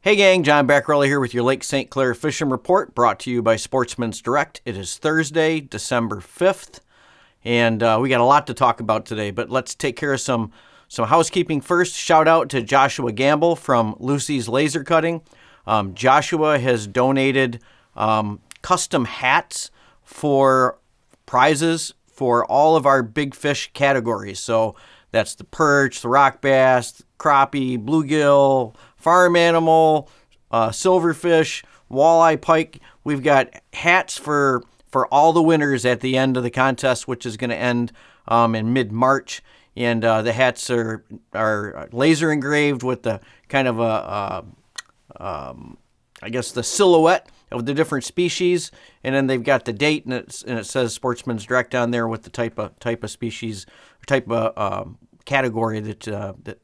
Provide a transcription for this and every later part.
Hey gang, John Backrella here with your Lake St. Clair Fishing Report, brought to you by Sportsmen's Direct. It is Thursday, December 5th, and we got a lot to talk about today, but let's take care of some housekeeping first. Shout out to Joshua Gamble from Lucy's Laser Cutting. Joshua has donated custom hats for prizes for all of our big fish categories. So that's the perch, the rock bass, crappie, bluegill, farm animal, silverfish, walleye, pike. We've got hats for all the winners at the end of the contest, which is going to end in mid-March. And the hats are laser engraved with the kind of I guess the silhouette of the different species, and then they've got the date, and it says Sportsman's Direct on there with the type of species, type of category that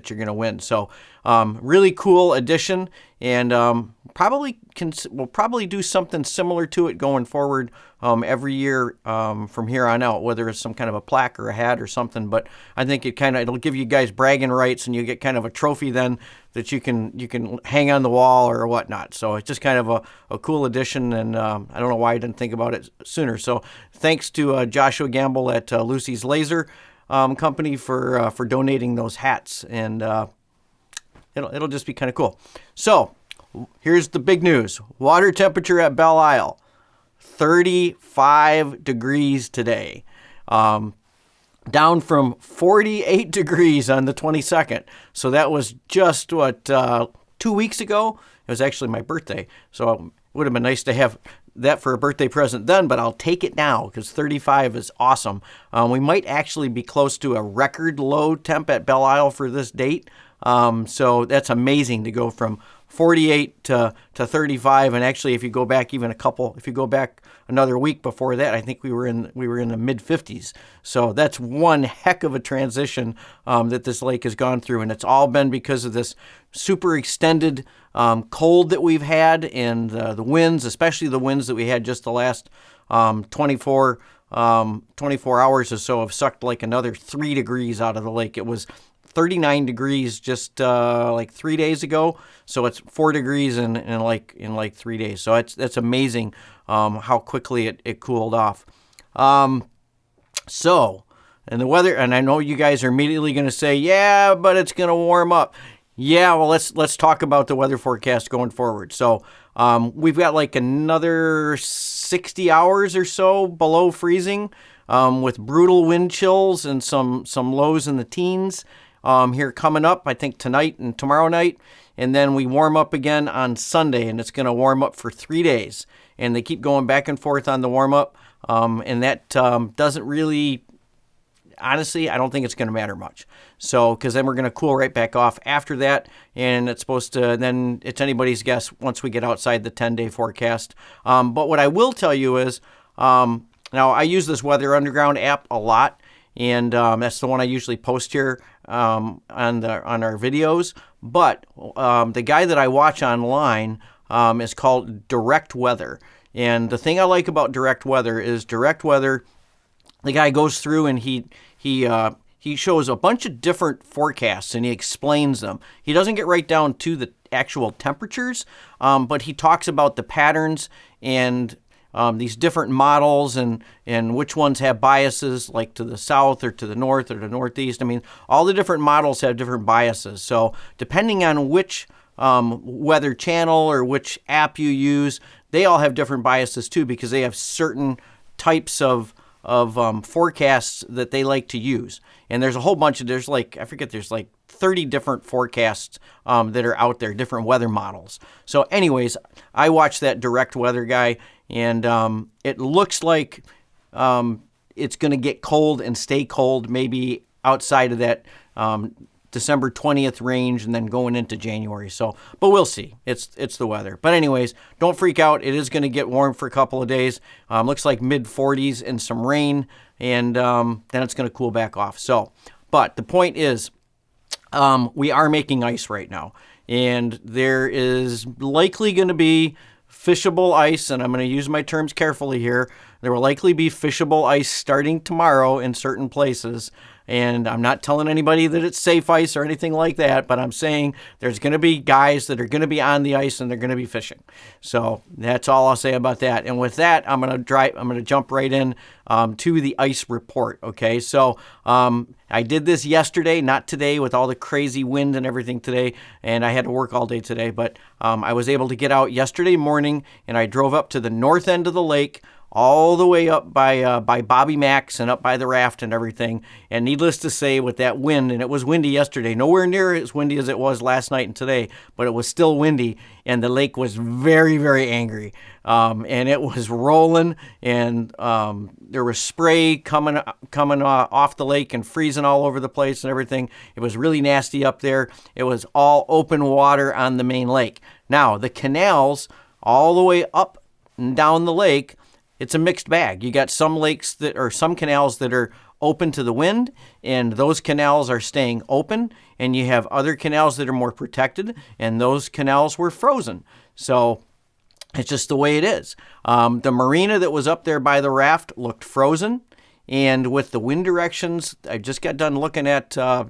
you're going to win. So really cool addition, and we'll probably do something similar to it going forward every year from here on out, whether it's some kind of a plaque or a hat or something. But I think it'll give you guys bragging rights, and you get kind of a trophy then that you can hang on the wall or whatnot. So it's just kind of a cool addition, and I don't know why I didn't think about it sooner. So thanks to Joshua Gamble at Lucy's Laser Company for donating those hats, and it'll just be kind of cool. So here's the big news: water temperature at Belle Isle, 35 degrees today, down from 48 degrees on the 22nd. So that was just 2 weeks ago. It was actually my birthday, so it would have been nice to have that for a birthday present then, but I'll take it now because 35 is awesome. We might actually be close to a record low temp at Belle Isle for this date. So that's amazing to go from 48 to 35, and actually if you go back another week before that, I think we were in the mid 50s. So that's one heck of a transition that this lake has gone through, and it's all been because of this super extended cold that we've had, and the winds, especially the winds that we had just the last 24 hours or so, have sucked like another 3 degrees out of the lake. It was 39 degrees just like 3 days ago, so it's 4 degrees in 3 days. So that's amazing how quickly it cooled off. So, and the weather, and I know you guys are immediately going to say, yeah, but it's going to warm up. Yeah, well, let's talk about the weather forecast going forward. So we've got like another 60 hours or so below freezing, with brutal wind chills and some lows in the teens here coming up, I think tonight and tomorrow night. And then we warm up again on Sunday, and it's going to warm up for 3 days. And they keep going back and forth on the warm up, and that doesn't really, honestly, I don't think it's going to matter much. So, because then we're going to cool right back off after that, and it's supposed to, then it's anybody's guess once we get outside the 10-day forecast. But what I will tell you is, now I use this Weather Underground app a lot, and that's the one I usually post here on our videos. But the guy that I watch online is called Direct Weather. And the thing I like about Direct Weather is Direct Weather, the guy goes through and he shows a bunch of different forecasts, and he explains them. He doesn't get right down to the actual temperatures, but he talks about the patterns and these different models and which ones have biases, like to the south or to the north or the northeast. I mean, all the different models have different biases. So depending on which weather channel or which app you use, they all have different biases too, because they have certain types of forecasts that they like to use. And there's a whole bunch of, there's like 30 different forecasts that are out there, different weather models. So anyways, I watch that Direct Weather guy, and it looks like it's going to get cold and stay cold maybe outside of that December 20th range, and then going into January. So, but we'll see. It's the weather. But anyways, don't freak out. It is going to get warm for a couple of days. Looks like mid 40s and some rain, and then it's going to cool back off. So, but the point is, we are making ice right now, and there is likely going to be fishable ice, and I'm going to use my terms carefully here. There will likely be fishable ice starting tomorrow in certain places, And I'm not telling anybody that it's safe ice or anything like that, but I'm saying there's going to be guys that are going to be on the ice and they're going to be fishing. So that's all I'll say about that. And with that, I'm going to jump right in to the ice report. Okay, so I did this yesterday, not today, with all the crazy wind and everything today, and I had to work all day today, but I was able to get out yesterday morning, and I drove up to the north end of the lake, all the way up by Bobby Mack's and up by the raft and everything. And needless to say, with that wind, and it was windy yesterday, nowhere near as windy as it was last night and today, but it was still windy, and the lake was very, very angry. And it was rolling, and there was spray coming off the lake and freezing all over the place and everything. It was really nasty up there. It was all open water on the main lake. Now, the canals all the way up and down the lake, it's a mixed bag. You got some canals that are open to the wind, and those canals are staying open, and you have other canals that are more protected, and those canals were frozen. So it's just the way it is. The marina that was up there by the raft looked frozen, and with the wind directions, I just got done looking at the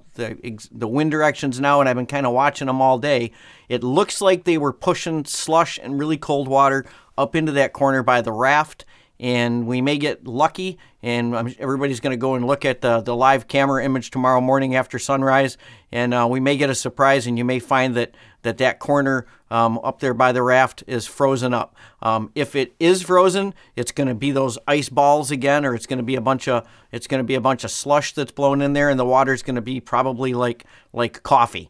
wind directions now, and I've been kind of watching them all day. It looks like they were pushing slush and really cold water up into that corner by the raft, and we may get lucky, and everybody's going to go and look at the live camera image tomorrow morning after sunrise, and we may get a surprise, and you may find that corner up there by the raft is frozen up. If it is frozen, it's going to be those ice balls again, or it's going to be a bunch of slush that's blown in there, and the water's going to be probably like coffee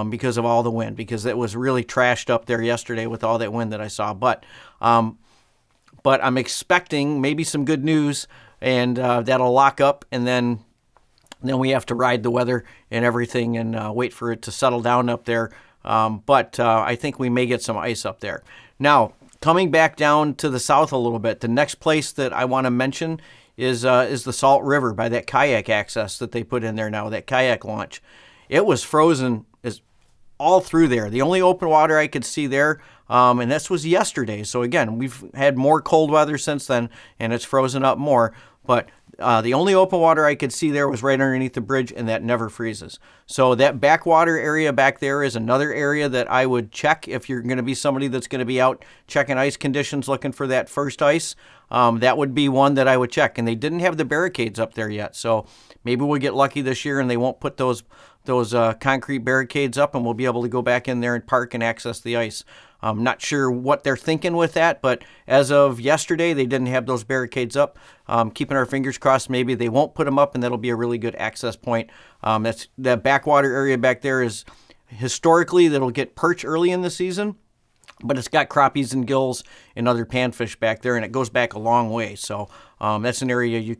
because of all the wind, because it was really trashed up there yesterday with all that wind that I saw. But I'm expecting maybe some good news, and that'll lock up, and then we have to ride the weather and everything and wait for it to settle down up there. But I think we may get some ice up there. Now, coming back down to the south a little bit, the next place that I want to mention is the Salt River by that kayak access that they put in there now, that kayak launch. It was frozen all through there. The only open water I could see there, and this was yesterday. So again, we've had more cold weather since then, and it's frozen up more. But the only open water I could see there was right underneath the bridge, and that never freezes. So that backwater area back there is another area that I would check if you're going to be somebody that's going to be out checking ice conditions, looking for that first ice. That would be one that I would check. And they didn't have the barricades up there yet, so maybe we'll get lucky this year and they won't put those concrete barricades up, and we'll be able to go back in there and park and access the ice. I'm not sure what they're thinking with that, but as of yesterday, they didn't have those barricades up. Keeping our fingers crossed, maybe they won't put them up, and that'll be a really good access point. That's that backwater area back there is historically that'll get perch early in the season, but it's got crappies and gills and other panfish back there, and it goes back a long way. So that's an area you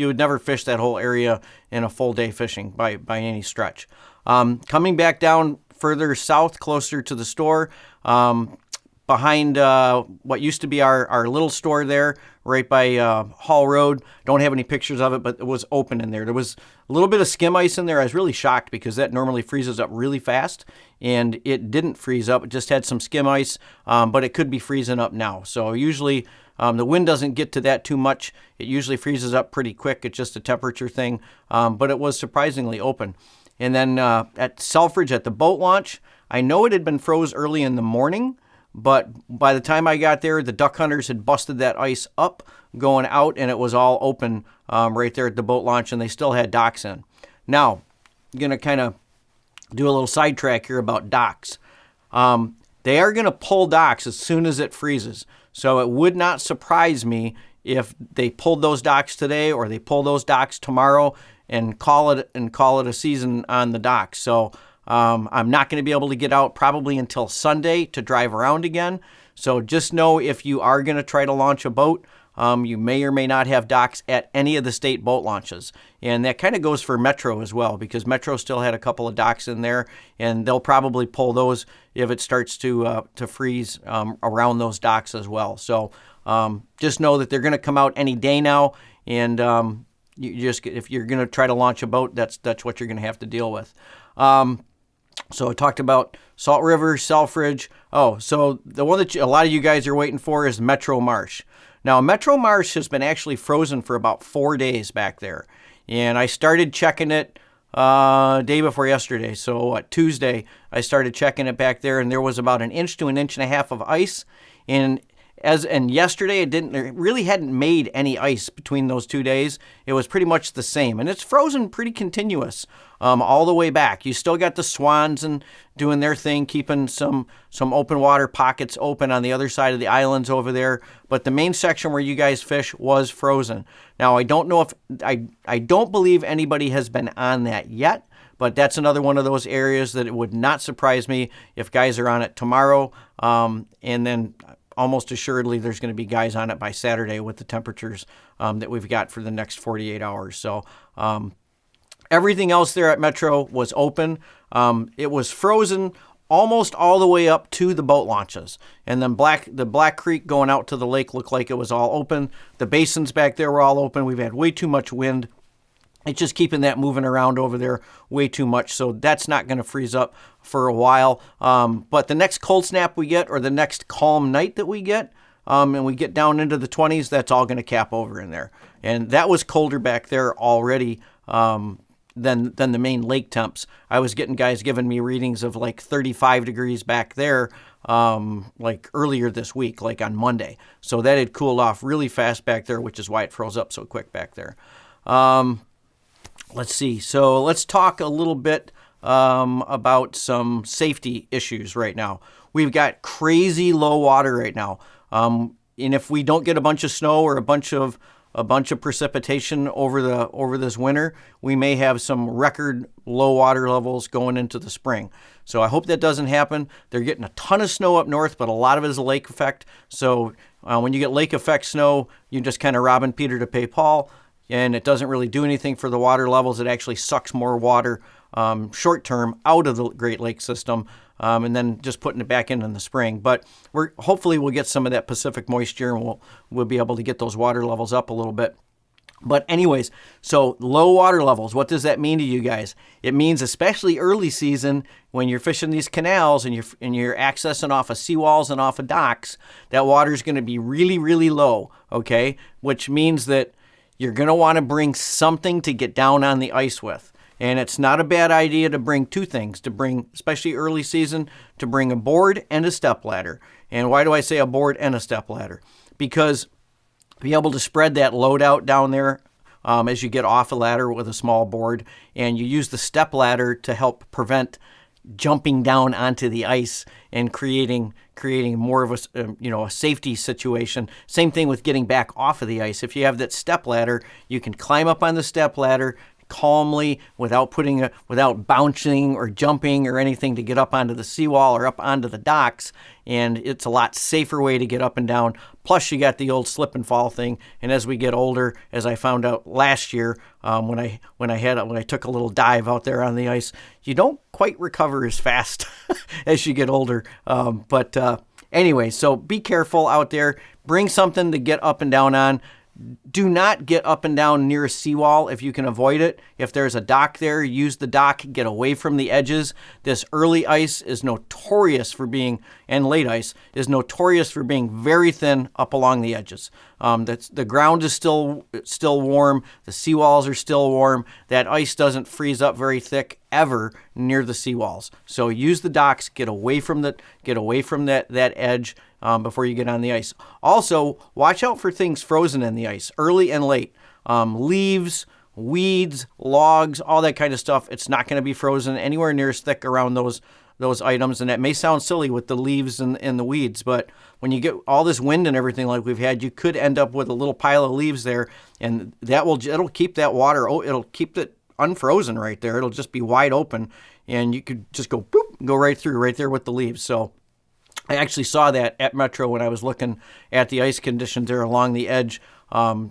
would never fish that whole area in a full day fishing by any stretch. Coming back down further south, closer to the store, behind what used to be our little store there, right by Hall Road. Don't have any pictures of it, but it was open in there. There was a little bit of skim ice in there. I was really shocked because that normally freezes up really fast, and it didn't freeze up. It just had some skim ice, but it could be freezing up now. So usually the wind doesn't get to that too much. It usually freezes up pretty quick. It's just a temperature thing, but it was surprisingly open. And then at Selfridge at the boat launch, I know it had been froze early in the morning, but by the time I got there, the duck hunters had busted that ice up going out, and it was all open right there at the boat launch, and they still had docks in. Now, I'm going to kind of do a little sidetrack here about docks. They are going to pull docks as soon as it freezes, so it would not surprise me if they pulled those docks today or they pull those docks tomorrow and call it a season on the docks. So I'm not going to be able to get out probably until Sunday to drive around again. So just know if you are going to try to launch a boat, you may or may not have docks at any of the state boat launches. And that kind of goes for Metro as well, because Metro still had a couple of docks in there, and they'll probably pull those if it starts to freeze around those docks as well. So just know that they're going to come out any day now, and if you're going to try to launch a boat, that's what you're going to have to deal with. So I talked about Salt River, Selfridge. Oh, so the one that a lot of you guys are waiting for is Metro Marsh. Now, Metro Marsh has been actually frozen for about 4 days back there. And I started checking it day before yesterday. So Tuesday, I started checking it back there, and there was about 1 inch to 1.5 inches of ice. And yesterday, it really hadn't made any ice between those 2 days. It was pretty much the same, and it's frozen pretty continuous all the way back. You still got the swans and doing their thing, keeping some open water pockets open on the other side of the islands over there. But the main section where you guys fish was frozen. Now I don't know if I don't believe anybody has been on that yet. But that's another one of those areas that it would not surprise me if guys are on it tomorrow, and then almost assuredly there's going to be guys on it by Saturday with the temperatures that we've got for the next 48 hours. So everything else there at Metro was open. It was frozen almost all the way up to the boat launches. And then the Black Creek going out to the lake looked like it was all open. The basins back there were all open. We've had way too much wind. It's just keeping that moving around over there way too much. So that's not going to freeze up for a while. But the next cold snap we get, or the next calm night that we get, and we get down into the 20s, that's all going to cap over in there. And that was colder back there already than the main lake temps. I was getting guys giving me readings of like 35 degrees back there like earlier this week, like on Monday. So that had cooled off really fast back there, which is why it froze up so quick back there. Let's see. So let's talk a little bit about some safety issues right now. We've got crazy low water right now. And if we don't get a bunch of snow or a bunch of precipitation over this winter, we may have some record low water levels going into the spring. So I hope that doesn't happen. They're getting a ton of snow up north, but a lot of it is a lake effect. So when you get lake effect snow, you're just kind of robbing Peter to pay Paul. And it doesn't really do anything for the water levels. It actually sucks more water short term out of the Great Lakes system, and then just putting it back in the spring. But hopefully we'll get some of that Pacific moisture, and we'll be able to get those water levels up a little bit. But anyways, so low water levels, what does that mean to you guys? It means especially early season when you're fishing these canals and you're accessing off of seawalls and off of docks, that water is going to be really, really low, okay? Which means that you're going to want to bring something to get down on the ice with. And it's not a bad idea to bring two things, especially early season, to bring a board and a stepladder. And why do I say a board and a stepladder? Because be able to spread that load out down there as you get off a ladder with a small board, and you use the stepladder to help prevent jumping down onto the ice and creating more of a safety situation. Same thing with getting back off of the ice. If you have that step ladder, you can climb up on the step ladder calmly without bouncing or jumping or anything to get up onto the seawall or up onto the docks. And it's a lot safer way to get up and down. Plus, you got the old slip and fall thing. And as we get older, as I found out last year, when I took a little dive out there on the ice, you don't quite recover as fast as you get older. Anyway, so be careful out there. Bring something to get up and down on. Do not get up and down near a seawall if you can avoid it. If there's a dock there, use the dock, get away from the edges. This early ice is notorious for being, and late ice, is notorious for being very thin up along the edges. The ground is still warm. The seawalls are still warm. That ice doesn't freeze up very thick ever near the seawalls. So use the docks, get away from that edge before you get on the ice. Also, watch out for things frozen in the ice, early and late. Leaves, weeds, logs, all that kind of stuff. It's not going to be frozen anywhere near as thick around those items. And that may sound silly with the leaves and the weeds, but when you get all this wind and everything like we've had, you could end up with a little pile of leaves there, and it'll keep that water, it'll keep it unfrozen right there. It'll just be wide open, and you could just go right through right there with the leaves. So I actually saw that at Metro when I was looking at the ice conditions there along the edge.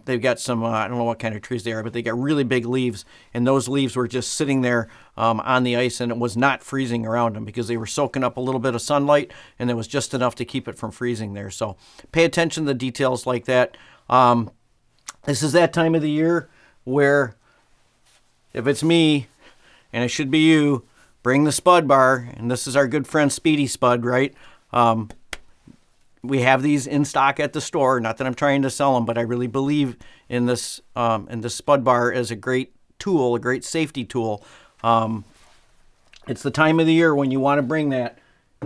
They've got some, I don't know what kind of trees they are, but they got really big leaves, and those leaves were just sitting there on the ice, and it was not freezing around them because they were soaking up a little bit of sunlight, and there was just enough to keep it from freezing there. So pay attention to the details like that. This is that time of the year where if it's me, and it should be you, bring the spud bar, and this is our good friend Speedy Spud, right? We have these in stock at the store. Not that I'm trying to sell them, but I really believe in this spud bar as a great tool, a great safety tool. It's the time of the year when you want to bring that.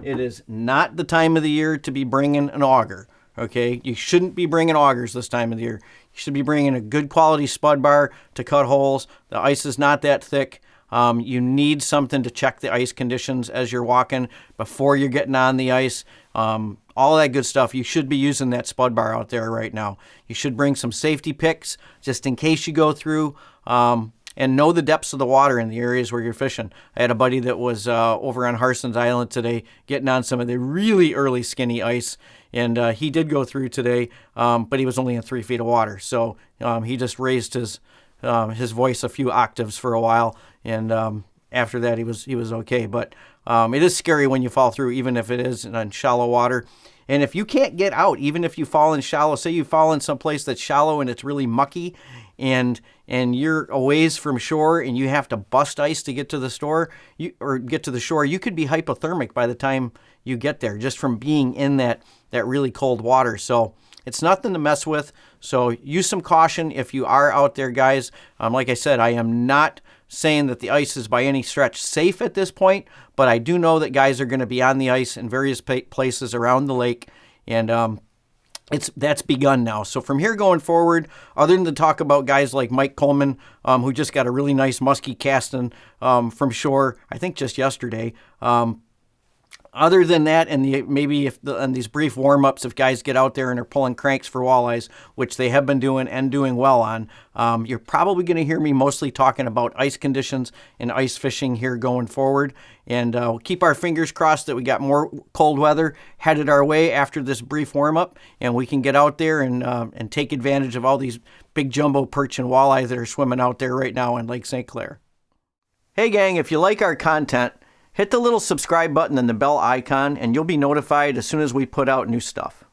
It is not the time of the year to be bringing an auger, okay? You shouldn't be bringing augers this time of the year. You should be bringing a good quality spud bar to cut holes. The ice is not that thick. You need something to check the ice conditions as you're walking before you're getting on the ice. All that good stuff. You should be using that spud bar out there right now. You should bring some safety picks just in case you go through, and know the depths of the water in the areas where you're fishing. I had a buddy that was over on Harson's Island today getting on some of the really early skinny ice, and he did go through today, but he was only in 3 feet of water. So he just raised his voice a few octaves for a while, and after that he was okay. But it is scary when you fall through, even if it is in shallow water. And if you can't get out, even if you fall in shallow, say you fall in some place that's shallow and it's really mucky, and you're a ways from shore and you have to bust ice to get to the shore, you could be hypothermic by the time you get there just from being in that really cold water. So it's nothing to mess with. So use some caution if you are out there, guys. Like I said, I am not saying that the ice is by any stretch safe at this point, but I do know that guys are going to be on the ice in various places around the lake, and that's begun now. So from here going forward, other than to talk about guys like Mike Coleman, who just got a really nice muskie casting from shore, I think just yesterday. Other than that, and these brief warm-ups, if guys get out there and are pulling cranks for walleyes, which they have been doing and doing well on, you're probably going to hear me mostly talking about ice conditions and ice fishing here going forward. And we'll keep our fingers crossed that we got more cold weather headed our way after this brief warm-up, and we can get out there and take advantage of all these big jumbo perch and walleye that are swimming out there right now in Lake St. Clair. Hey, gang, if you like our content, hit the little subscribe button and the bell icon, and you'll be notified as soon as we put out new stuff.